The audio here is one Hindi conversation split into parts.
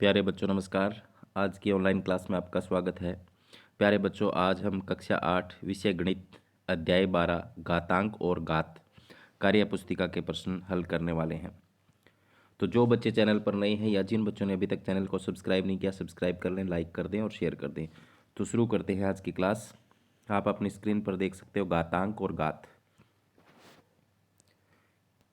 प्यारे बच्चों नमस्कार। आज की ऑनलाइन क्लास में आपका स्वागत है। प्यारे बच्चों, आज हम कक्षा 8 विषय गणित अध्याय 12 घातांक और घात कार्य पुस्तिका के प्रश्न हल करने वाले हैं। तो जो बच्चे चैनल पर नए हैं या जिन बच्चों ने अभी तक चैनल को सब्सक्राइब नहीं किया, सब्सक्राइब कर लें, लाइक कर दें और शेयर कर दें। तो शुरू करते हैं आज की क्लास। आप अपनी स्क्रीन पर देख सकते हो घातांक और घात।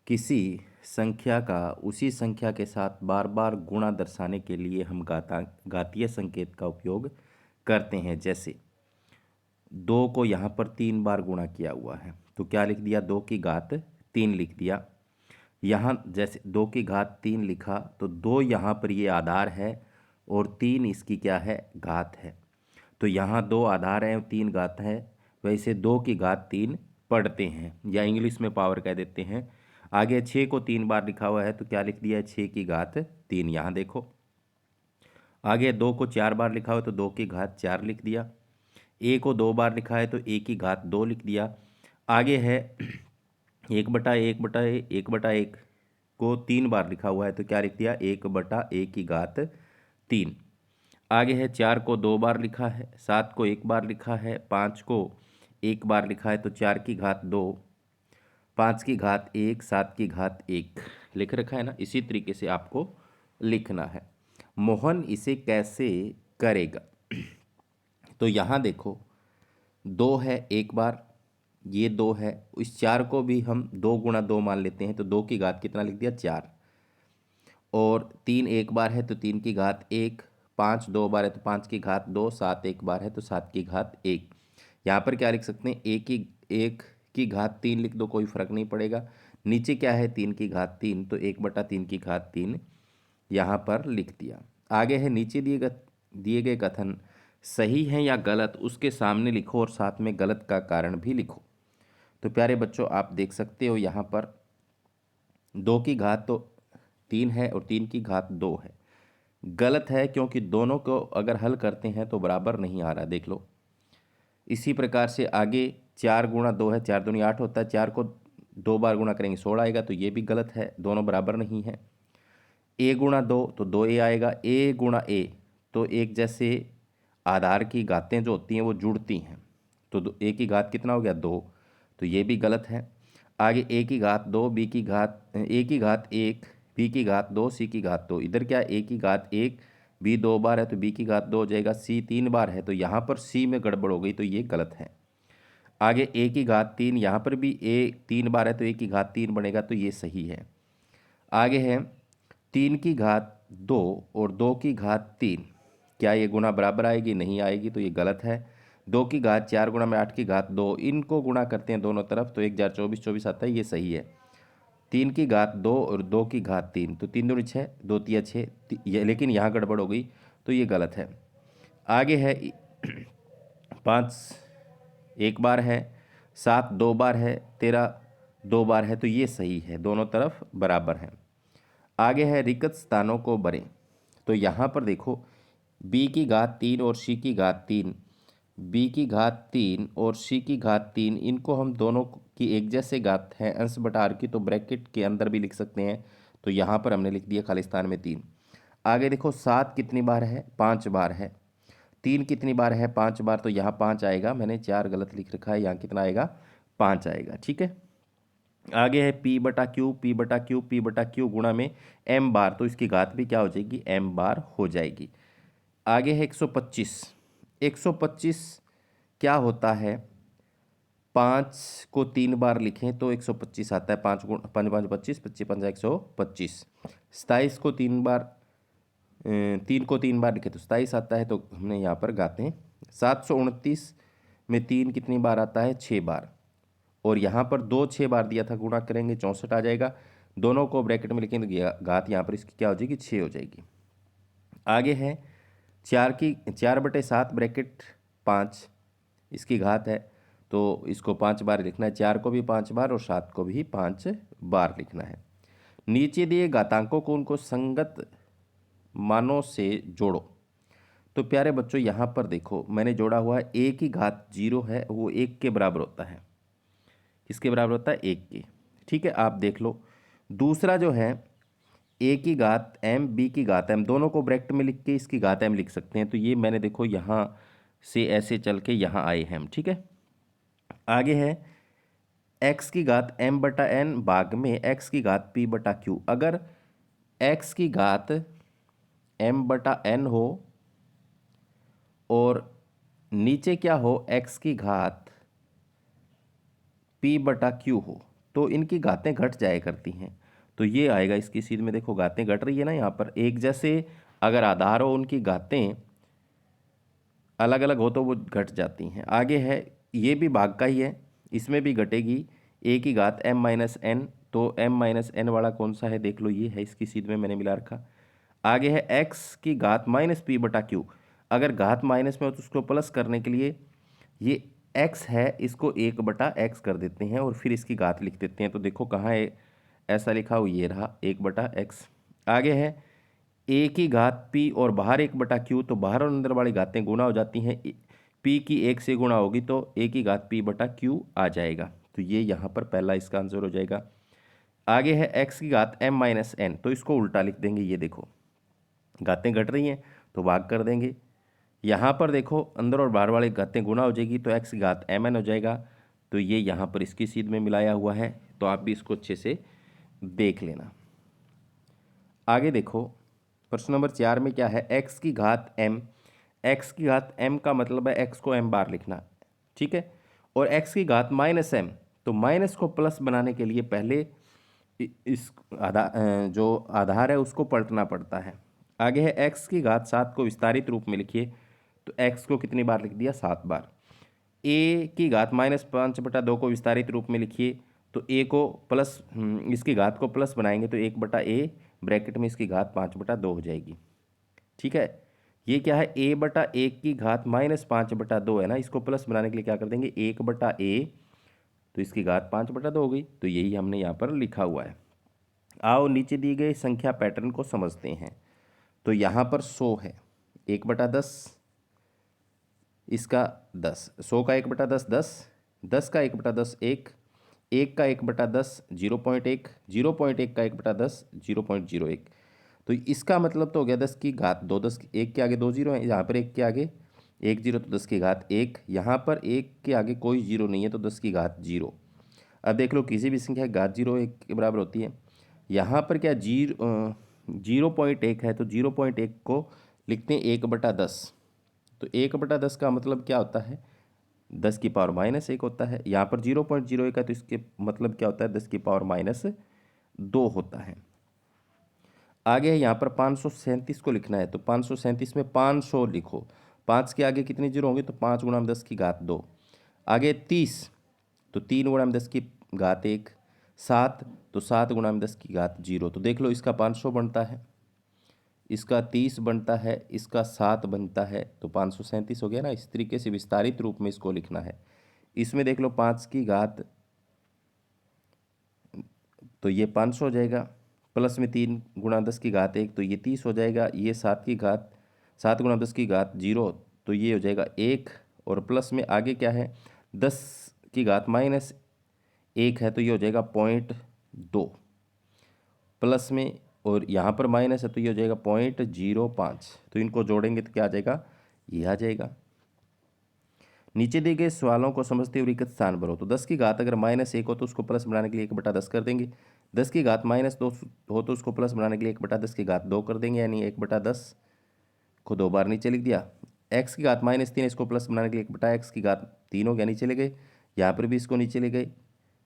किसी संख्या का उसी संख्या के साथ बार बार गुणा दर्शाने के लिए हम घातीय संकेत का उपयोग करते हैं। जैसे 2 को यहाँ पर 3 बार गुणा किया हुआ है तो क्या लिख दिया, 2 की घात 3 लिख दिया। यहाँ जैसे 2 की घात 3 लिखा तो 2 यहाँ पर ये आधार है और 3 इसकी क्या है, घात है। तो यहाँ 2 आधार है और 3 घात है, वैसे 2 की घात 3 पढ़ते हैं या इंग्लिश में पावर कह देते हैं। आगे 6 को 3 बार लिखा हुआ है तो क्या लिख दिया है, 6 की घात 3। यहाँ देखो आगे 2 को 4 बार लिखा हुआ है तो 2 की घात 4 लिख दिया। ए को 2 बार लिखा है तो ए की घात 2 लिख दिया। आगे है 1/1 को 3 बार लिखा हुआ है तो क्या लिख दिया, 1/a की घात 3। आगे है 4 को 2 बार लिखा है, 7 को 1 बार लिखा है, 5 को 1 बार लिखा है तो 4 की घात 2, 5 की घात 1, 7 की घात 1 लिख रखा है ना। इसी तरीके से आपको लिखना है। मोहन इसे कैसे करेगा। तो यहाँ देखो 2 है 1 बार, ये 2 है, इस 4 को भी हम 2 × 2 मान लेते हैं तो 2 की घात कितना लिख दिया, 4। और 3 1 बार है तो 3 की घात 1, 5 2 बार है तो 5 की घात 2, 7 1 बार है तो 7 की घात 1। यहाँ पर क्या लिख सकते हैं, 1 की घात 3 लिख दो, कोई फर्क नहीं पड़ेगा। नीचे क्या है, 3 की घात 3 तो 1/3 की घात 3 यहाँ पर लिख दिया। आगे है नीचे दिए गए कथन सही है या गलत उसके सामने लिखो और साथ में गलत का कारण भी लिखो। तो प्यारे बच्चों आप देख सकते हो यहाँ पर 2 की घात तो 3 है और 3 की घात 2 है। गलत है क्योंकि दोनों को अगर हल करते हैं तो बराबर नहीं आ रहा, देख लो। इसी प्रकार से आगे 4 × 2 है, 4 दूनी 8 होता है, 4 को 2 बार गुणा करेंगे 16 आएगा तो ये भी गलत है, दोनों बराबर नहीं है। a × 2 तो 2a आएगा, a × a तो एक जैसे आधार की घातें जो होती हैं वो जुड़ती हैं तो a की घात कितना हो गया, 2, तो ये भी गलत है। आगे a की घात 2, b की घात a की घात 1, b की घात 2, c की घात 2। इधर क्या a की घात 1, b 2 बार है तो b की घात 2 हो जाएगा, c 3 बार है तो यहाँ पर c में गड़बड़ हो गई तो ये गलत है। आगे a की घात 3, यहाँ पर भी a 3 बार है तो a की घात 3 बनेगा तो ये सही है। आगे है 3 की घात 2 और 2 की घात 3, क्या ये गुणा बराबर आएगी, नहीं आएगी तो ये गलत है। 2 की घात 4 गुणा में 8 की घात 2, इनको गुणा करते हैं दोनों तरफ तो 1 4 24 24 आता है, ये सही है। 3 की घात 2 और 2 की घात 3 तो 3 दूनी 6, 2 तिया 6, ये लेकिन यहाँ गड़बड़ हो गई तो ये गलत है। आगे है 5 1 बार है, 7 2 बार है, 13 2 बार है तो ये सही है, दोनों तरफ बराबर है। आगे है रिक्त स्थानों को भरें। तो यहाँ पर देखो b की घात 3 और c की घात 3, b की घात 3 और c की घात 3, इनको हम दोनों की एक जैसे घात है अंश बटा r की तो ब्रैकेट के अंदर भी लिख सकते हैं तो यहाँ पर हमने लिख दिया खालिस्तान में 3। आगे देखो 7 कितनी बार है, 5 बार है। 3 कितनी बार है, 5 बार, तो यहाँ 5 आएगा, मैंने 4 गलत लिख रखा है, यहाँ कितना आएगा, 5 आएगा, ठीक है। आगे है p/q p/q p/q गुणा में m बार तो इसकी घात भी क्या हो जाएगी, m बार हो जाएगी। आगे है 125। 125 क्या होता है, 5 को 3 बार लिखें तो 125 आता है, 5 × 5 5 25 25 5 125। 27 को 3 बार 3 को 3 बार लिखे तो 27 आता है, तो हमने यहाँ पर गाते 729 में 3 कितनी बार आता है, 6 बार, और यहाँ पर 2 6 बार दिया था, गुणा करेंगे 64 आ जाएगा। दोनों को ब्रैकेट में लिखेंगे तो घात यहाँ पर इसकी क्या हो जाएगी, 6 हो जाएगी। आगे है 4/7 ब्रैकेट 5 इसकी घात है तो इसको 5 बार लिखना है, 4 को भी 5 बार और 7 को भी 5 बार लिखना है। नीचे दिए घातांकों को उनको संगत मानों से जोड़ो। तो प्यारे बच्चों यहाँ पर देखो मैंने जोड़ा हुआ है, a की घात 0 है वो 1 के बराबर होता है, किसके बराबर होता है, 1 के, ठीक है। आप देख लो दूसरा जो है ए की घात एम बी की घात एम दोनों को ब्रैकेट में लिख के इसकी घात एम लिख सकते हैं। तो ये मैंने देखो यहाँ से ऐसे चल के यहाँ आए हैं हम, ठीक है। आगे है एक्स की घात एम बटा एन भाग में एक्स की घात पी बटा क्यू। अगर एक्स की घात एम बटा एन हो और नीचे क्या हो एक्स की घात पी बटा क्यू हो तो इनकी घातें घट जाया करती हैं। तो ये आएगा इसकी सीध में, देखो घातें घट रही है ना यहाँ पर, एक जैसे अगर आधार हो उनकी घातें अलग अलग हो तो वो घट जाती हैं। आगे है ये भी भाग का ही है, इसमें भी घटेगी ए की घात एम माइनस एन। तो एम माइनस एन वाला कौन सा है देख लो, ये है, इसकी सीध में मैंने मिला रखा। आगे है एक्स की घात माइनस पी बटा क्यू। अगर घात माइनस में हो तो उसको प्लस करने के लिए ये एक्स है इसको एक बटा एक्स कर देते हैं और फिर इसकी घात लिख देते हैं। तो देखो कहाँ है ऐसा लिखा हो, ये रहा एक बटा एक्स। आगे है ए की घात पी और बाहर एक बटा क्यू। तो बाहर और अंदर वाली घातें गुणा हो जाती हैं, पी की एक से गुणा होगी तो ए की घात पी बटा क्यू आ जाएगा। तो ये यहाँ पर पहला इसका आंसर हो जाएगा। आगे है एक्स की घात एम माइनस एन। तो इसको उल्टा लिख देंगे, ये देखो घातें घट रही हैं तो भाग कर देंगे। यहाँ पर देखो अंदर और बाहर वाली घातें गुणा हो जाएगी तो एक्स की घात एम एन हो जाएगा। तो ये यहाँ पर इसकी सीध में मिलाया हुआ है, तो आप भी इसको अच्छे से देख लेना। आगे देखो प्रश्न नंबर 4 में क्या है, एक्स की घात एम। एक्स की घात एम का मतलब है एक्स को एम बार लिखना, ठीक है। और एक्स की घात माइनस एम, तो माइनस को प्लस बनाने के लिए पहले इस जो आधार है उसको पलटना पड़ता है। आगे है एक्स की घात 7 को विस्तारित रूप में लिखिए। तो एक्स को कितनी बार लिख दिया, 7 बार। ए की घात माइनस 5/2 को विस्तारित रूप में लिखिए। तो ए को प्लस इसकी घात को प्लस बनाएंगे तो 1/a ब्रैकेट में इसकी घात 5/2 हो जाएगी, ठीक है। ये क्या है, a/1 की घात माइनस 5/2 है ना, इसको प्लस बनाने के लिए क्या कर देंगे 1/a, तो इसकी घात 5/2 हो गई। तो यही हमने यहाँ पर लिखा हुआ है। आओ नीचे दी गई संख्या पैटर्न को समझते हैं। तो यहाँ पर 100 है, 1/10, इसका 10, 100 का 1/10 10, 10 का 1/10 1, 1 का 1/10 0.1, 0.1 का 1/10 0.01। तो इसका मतलब तो हो गया 10 की घात 2, 10 1 के आगे 2 जीरो हैं, यहाँ पर 1 के आगे 1 जीरो, तो 10 की घात 1, यहाँ पर 1 के आगे कोई जीरो नहीं है तो 10 की घात 0। अब देख लो किसी भी संख्या की घात 0 1 के बराबर होती है। यहाँ पर क्या 0.1 है तो 0.1 को लिखते हैं 1/10। तो 1/10 का मतलब क्या होता है, 10 की पावर -1 होता है। यहाँ पर 0.01 है तो इसके मतलब क्या होता है, 10 की पावर -2 होता है। आगे है यहाँ पर 537 को लिखना है। तो 537 में 500 लिखो, 5 के आगे कितने जीरो होंगे तो 5 × 10 की घात 2। आगे 30, तो 3 × 10 की घात 1, 7 तो 7 × 10 की घात 0। तो देख लो इसका 500 बनता है, इसका 30 बनता है, इसका 7 बनता है, तो 537 हो गया ना। इस तरीके से विस्तारित रूप में इसको लिखना है। इसमें देख लो 5 की घात, तो ये 500 हो जाएगा, प्लस में 3 × 10 की घात 1 तो ये 30 हो जाएगा। ये 7 की घात 7 × 10 की घात 0 तो ये हो जाएगा 1, और प्लस में आगे क्या है 10 की घात -1 है तो ये हो जाएगा 0.2, प्लस में और यहाँ पर माइनस है तो ये हो जाएगा 0.05। तो इनको जोड़ेंगे तो क्या आ जाएगा, ये आ जाएगा। नीचे दिए गए सवालों को समझते हुए रिक्त स्थान भरो। तो 10 की घात अगर -1 हो तो उसको प्लस बनाने के लिए 1/10 कर देंगे। 10 की घात -2 हो तो उसको प्लस बनाने के लिए 1/10 की घात 2 कर देंगे, यानी 1/10 को 2 बार नीचे लिख दिया। x की घात -3 इसको प्लस बनाने के लिए 1/x की घात 3 हो गया, नीचे ले गए। यहाँ पर भी इसको नीचे ले गए,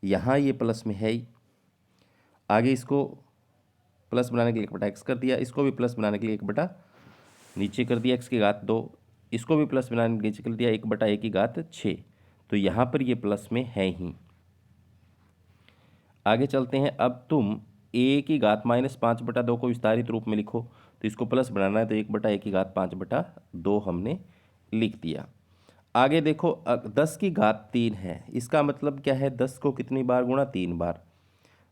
यहाँ ये प्लस में है ही, आगे इसको प्लस बनाने के लिए 1/x कर दिया, इसको भी प्लस बनाने के लिए 1 नीचे कर दिया x की घात 2, इसको भी प्लस बनाने के लिए नीचे कर दिया 1/a की घात 6। तो यहाँ पर ये प्लस में है ही। आगे चलते हैं, अब तुम a की घात -5/2 को विस्तारित रूप में लिखो। तो इसको प्लस बनाना है तो 1/a की घात 5/2 हमने लिख दिया। आगे देखो 10 की घात 3 है, इसका मतलब क्या है 10 को कितनी बार गुणा, 3 बार।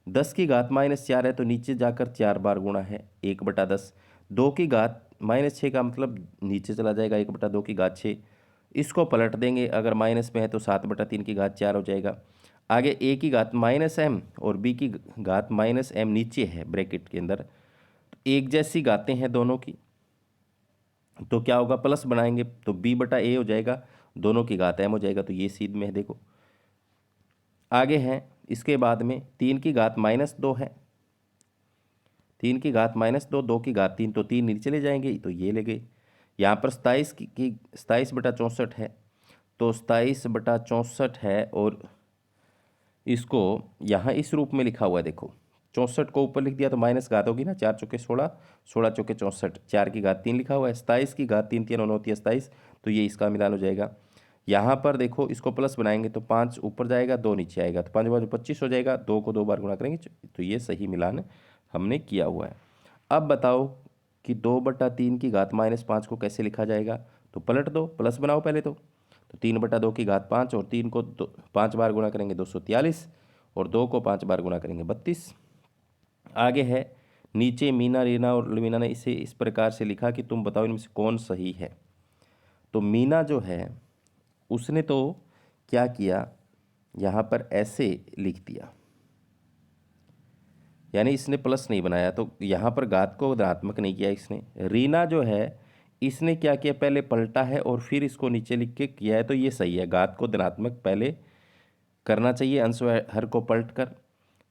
10 की घात -4 है तो नीचे जाकर 4 बार गुणा है 1/10। 2 की घात -6 का मतलब नीचे चला जाएगा 1/2 की घात 6, इसको पलट देंगे, अगर माइनस में है तो 7/3 की घात 4 हो जाएगा। आगे a की घात -m और b की घात -m नीचे है ब्रैकेट के अंदर, एक जैसी घातें हैं दोनों की, तो क्या होगा, प्लस बनाएंगे तो b बटा a हो जाएगा, दोनों की घात m हो जाएगा, तो ये सीध में है। देखो आगे है, इसके बाद में 3 की घात -2 है, 3 की घात -2, 2 की घात 3, तो 3 नीचे ले जाएंगे तो ये ले गए। यहाँ पर 27 बटा 64 है, तो 27/64 है, और इसको यहाँ इस रूप में लिखा हुआ है। देखो 64 को ऊपर लिख दिया तो माइनस घात होगी ना, 4 चौके 16, 16 चौके 64, 4 की घात 3 लिखा हुआ है, 27 की घात 3, 3 9 होती है 27, तो ये इसका मिलान हो जाएगा। यहाँ पर देखो इसको प्लस बनाएंगे तो 5 ऊपर जाएगा, 2 नीचे आएगा, तो 5 बार 25 हो जाएगा, 2 को 2 बार गुणा करेंगे, तो ये सही मिलान हमने किया हुआ है। अब बताओ कि 2/3 की घात -5 को कैसे लिखा जाएगा, तो पलट दो, प्लस बनाओ पहले तो 3/2 की घात 5, और 3 को 5 बार गुणा करेंगे 243, और 2 को 5 बार गुणा करेंगे 32। आगे है, नीचे मीना, रीना और मीना ने इसे इस प्रकार से लिखा कि तुम बताओ इनमें से कौन सही है। तो मीना जो है उसने तो क्या किया, यहाँ पर ऐसे लिख दिया, यानी इसने प्लस नहीं बनाया, तो यहाँ पर घात को धनात्मक नहीं किया इसने। रीना जो है इसने क्या किया, पहले पलटा है और फिर इसको नीचे लिख के किया है, तो ये सही है, घात को धनात्मक पहले करना चाहिए अंश व हर को पलट कर।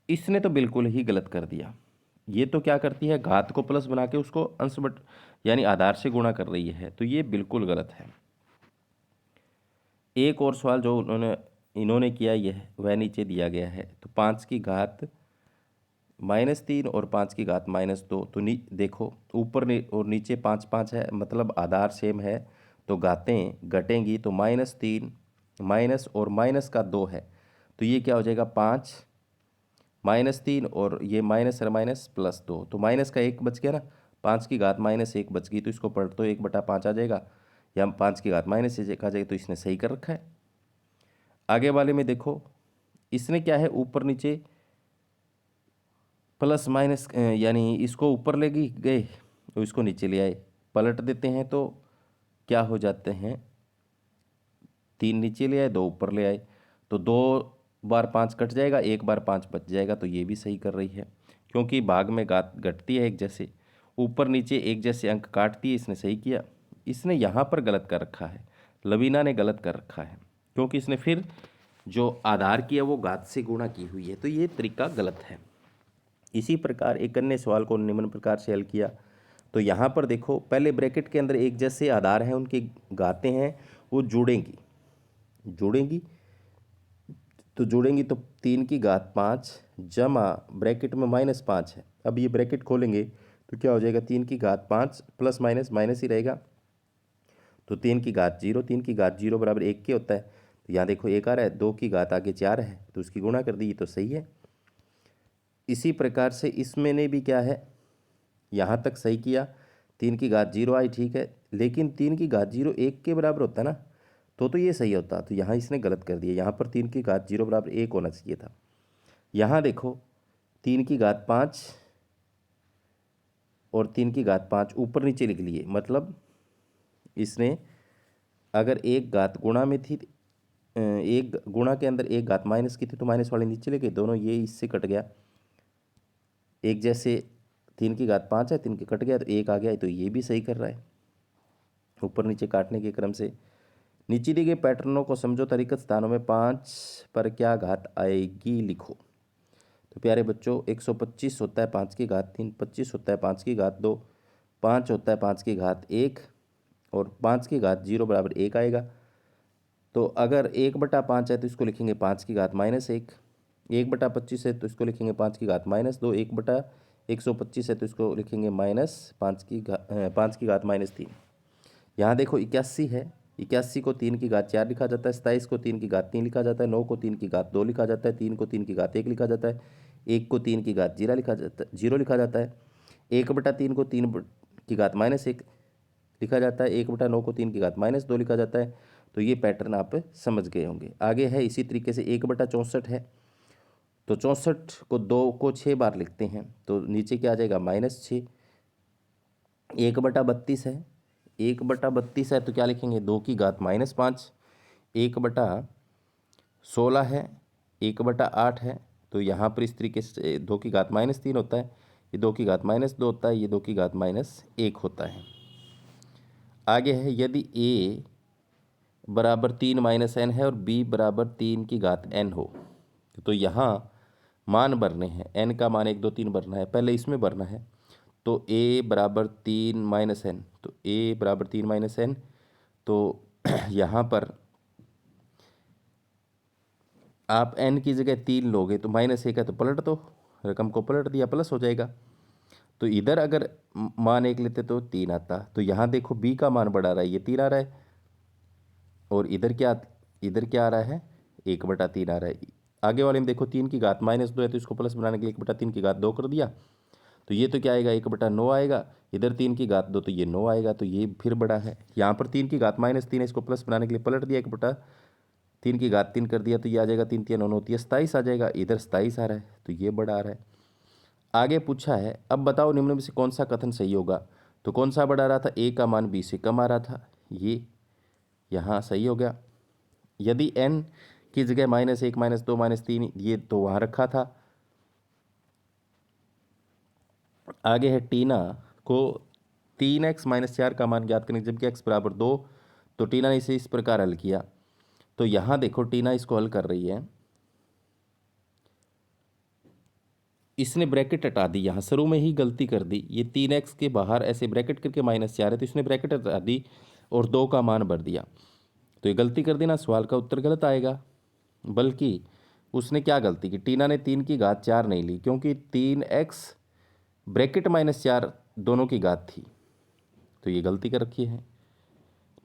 इसने तो बिल्कुल ही गलत कर दिया, ये तो क्या करती है, घात को प्लस बना के उसको अंश बट यानी आधार से गुणा कर रही है, तो ये बिल्कुल गलत है। एक और सवाल जो इन्होंने किया यह वह नीचे दिया गया है। तो 5 की घात -3 और 5 की घात -2, तो देखो ऊपर और नीचे 5 5 है, मतलब आधार सेम है, तो घातें घटेंगी, तो -3 माइनस और माइनस का 2 है, तो ये क्या हो जाएगा 5 -3, और ये माइनस और माइनस +2, तो माइनस का 1 बच गया ना, 5 की घात -1 बच गई, तो इसको पलट तो 1/5 आ जाएगा, या 5 की घात -1 आ जाएगा, तो इसने सही कर रखा है। आगे वाले में देखो इसने क्या है, ऊपर नीचे प्लस माइनस यानी इसको ऊपर ले गए तो इसको नीचे ले आए, पलट देते हैं तो क्या हो जाते हैं, 3 नीचे ले आए, 2 ऊपर ले आए, तो 2 बार 5 कट जाएगा, 1 बार 5 बच जाएगा, तो ये भी सही कर रही है, क्योंकि भाग में घात घटती है एक जैसे, ऊपर नीचे एक जैसे अंक काटती है, इसने सही किया। इसने यहाँ पर गलत कर रखा है, लवीना ने गलत कर रखा है, क्योंकि इसने फिर जो आधार किया वो घात से गुणा की हुई है, तो ये तरीका गलत है। इसी प्रकार एक अन्य सवाल को निम्न प्रकार से हल किया। तो यहाँ पर देखो पहले ब्रैकेट के अंदर एक जैसे आधार हैं, उनकी घातें हैं वो जुड़ेंगी, तो जुड़ेंगी तो 3 की घात 5 जमा ब्रैकेट में -5 है। अब ये ब्रैकेट खोलेंगे तो क्या हो जाएगा, 3 की घात 5 प्लस माइनस माइनस ही रहेगा, तो 3 की घात 0, 3 की घात 0 बराबर 1 के होता है, तो यहाँ देखो 1 आ रहा है, 2 की घात आगे 4 है, तो उसकी गुणा कर दी, तो सही है। इसी प्रकार से इसमें ने भी क्या है, यहाँ तक सही किया, 3 की घात 0 आई, ठीक है, लेकिन 3 की घात 0 1 के बराबर होता है ना, तो ये सही होता, तो यहाँ इसने गलत कर दिया, यहाँ पर 3 की घात 0 बराबर 1 होना चाहिए था। यहाँ देखो 3 की घात 5 और 3 की घात 5 ऊपर नीचे लिख लिए, मतलब इसने अगर एक घात गुणा में थी, एक गुणा के अंदर एक घात माइनस की थी, तो माइनस वाले नीचे लेके दोनों ये इससे कट गया, एक जैसे 3 की घात 5 है, 3 के कट गया तो 1 आ गया, तो ये भी सही कर रहा है। ऊपर नीचे काटने के क्रम से नीचे दिए गए पैटर्नों को समझो, तरीकत स्थानों में 5 पर क्या घात आएगी लिखो। तो प्यारे बच्चों 125 होता है 5 की घात 3, 25 होता है 5 की घात 2, 5 होता है 5 की घात 1, और 5 की घात 0 बराबर 1 आएगा। तो अगर 1/5 है तो इसको लिखेंगे 5 की घात -1, 1/25 है तो इसको लिखेंगे 5 की घात -2, 1/125 है तो इसको लिखेंगे -5 की घात -3। यहाँ देखो 81 है, 81 को 3 की घात 4 लिखा जाता है, 27 को 3 की घात 3 लिखा जाता है, 9 को 3 की घात 2 लिखा जाता है, 3 को 3 की घात 1 लिखा जाता है, 1 को 3 की घात 0 लिखा जाता है, 1/3 को 3 की घात -1 लिखा जाता है, 1/9 को 3 की घात -2 लिखा जाता है। तो ये पैटर्न आप समझ गए होंगे। आगे है इसी तरीके से 1/64 है, तो 64 को 2 को 6 बार लिखते हैं, तो नीचे क्या आ जाएगा -6। 1/32 है, 1/32 है तो क्या लिखेंगे 2 की घात -5, 1/16 है, 1/8 है, तो यहाँ पर इस तरीके से 2 की घात -3 होता है, ये 2 की घात -2 होता है, ये 2 की घात -1 होता है। आगे है यदि a बराबर 3 - n है और b बराबर 3 की घात n हो, तो यहाँ मान भरने हैं। n का मान 1 2 3 भरना है, पहले इसमें भरना है। तो a बराबर 3 - n, तो a बराबर 3 - n, तो यहाँ पर आप n की जगह 3 लोगे तो -1 है तो पलट दो, रकम को पलट दिया, प्लस हो जाएगा। तो इधर अगर मान 1 लेते तो 3 आता। तो यहाँ देखो b का मान बढ़ा रहा है, ये 3 आ रहा है, और इधर क्या आ रहा है, 1/3 आ रहा है। आगे वाले में देखो 3 की घात -2 है, तो इसको प्लस बनाने के लिए 1/3 की घात 2 कर दिया, तो ये तो क्या आएगा, 1/9 आएगा। इधर 3 की घात 2 तो ये 9 आएगा, तो ये फिर बड़ा है। यहाँ पर 3 की घात -3 है, इसको प्लस बनाने के लिए पलट दिया, 1/3 की घात 3 कर दिया, तो ये आ जाएगा 3 3 9 9 27 आ जाएगा। इधर 27 आ रहा है, तो ये बड़ा आ रहा है। आगे पूछा है अब बताओ निम्न में से कौन सा कथन सही होगा। तो कौन सा बड़ा आ रहा था, a का मान b से कम आ रहा था, ये यहाँ सही हो गया। यदि n की जगह -1 -2 -3 ये तो वहाँ रखा था। आगे है टीना को 3x - 4 का मान ज्ञात करने, जबकि x बराबर 2, तो टीना ने इसे इस प्रकार हल किया। तो यहाँ देखो टीना इसको हल कर रही है, इसने ब्रैकेट हटा दी, यहाँ शुरू में ही गलती कर दी। ये 3x के बाहर ऐसे ब्रैकेट करके -4 है, तो इसने ब्रैकेट हटा दी और 2 का मान भर दिया। तो ये गलती कर देना, सवाल का उत्तर गलत आएगा। बल्कि उसने क्या गलती की, टीना ने 3 की घात 4 नहीं ली, क्योंकि 3x ब्रैकेट -4 दोनों की घात थी, तो ये गलती कर रखी है।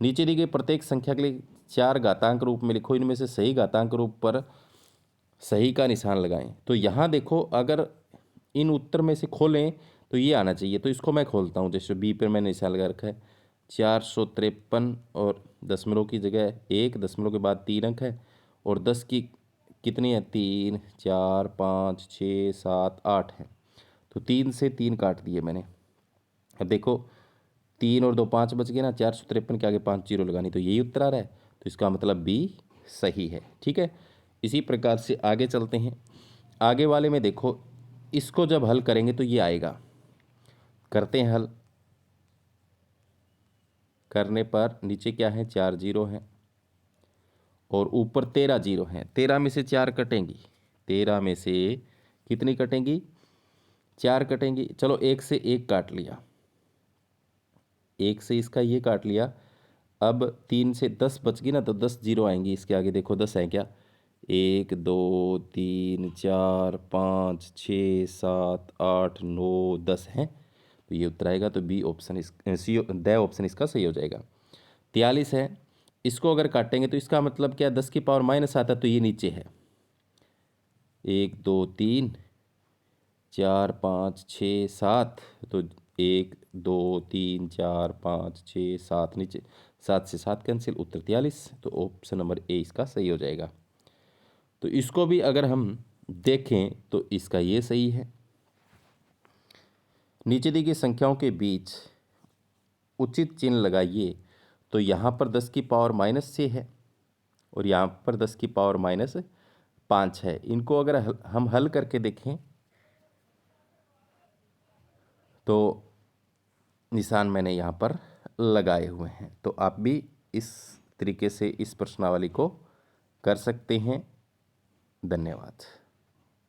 नीचे दी गई प्रत्येक संख्या के लिए 4 घातांक रूप में लिखो, इनमें से सही घातांक रूप पर सही का निशान लगाएं। तो यहाँ देखो अगर इन उत्तर में से खोलें तो ये आना चाहिए, तो इसको मैं खोलता हूँ। जैसे बी पर मैंने निशान लगा रखा है 453, और दशमलव की जगह 1, दशमलव के बाद 3 अंक है, और 10 की कितनी है, 3 4 5 6 7 8 है। तो 3 से 3 काट दिए मैंने। अब देखो 3 और 2 5 बच गए ना, 453 के आगे 5 जीरो लगानी, तो यही उत्तर आ रहा है। तो इसका मतलब बी सही है। ठीक है, इसी प्रकार से आगे चलते हैं। आगे वाले में देखो इसको जब हल करेंगे तो ये आएगा, करते हैं हल। करने पर नीचे क्या है, 4 जीरो हैं और ऊपर 13 जीरो हैं। 13 में से 4 कटेंगी, 13 में से कितनी कटेंगी, 4 कटेंगी। चलो 1 से 1 काट लिया, 1 से इसका ये काट लिया। अब 3 से 10 बच गई ना, तो 10 जीरो आएंगी इसके आगे। देखो 10 है क्या, 1 2 3 4 5 6 7 8 9 10 हैं, तो ये उत्तर आएगा। तो बी ऑप्शन द ऑप्शन इसका सही हो जाएगा। 43 है, इसको अगर काटेंगे तो इसका मतलब क्या, 10 की पावर माइनस आता, तो ये नीचे है। 1 2 3 4 5 6 7, तो 1 2 3 4 5 6 7, नीचे 7 से 7 कैंसिल, उत्तर 43। तो ऑप्शन नंबर ए इसका सही हो जाएगा। तो इसको भी अगर हम देखें तो इसका ये सही है। नीचे दी गई संख्याओं के बीच उचित चिन्ह लगाइए। तो यहाँ पर 10 की पावर -6 है और यहाँ पर 10 की पावर -5 है। इनको अगर हम हल करके देखें तो निशान मैंने यहाँ पर लगाए हुए हैं। तो आप भी इस तरीके से इस प्रश्नावली को कर सकते हैं। धन्यवाद।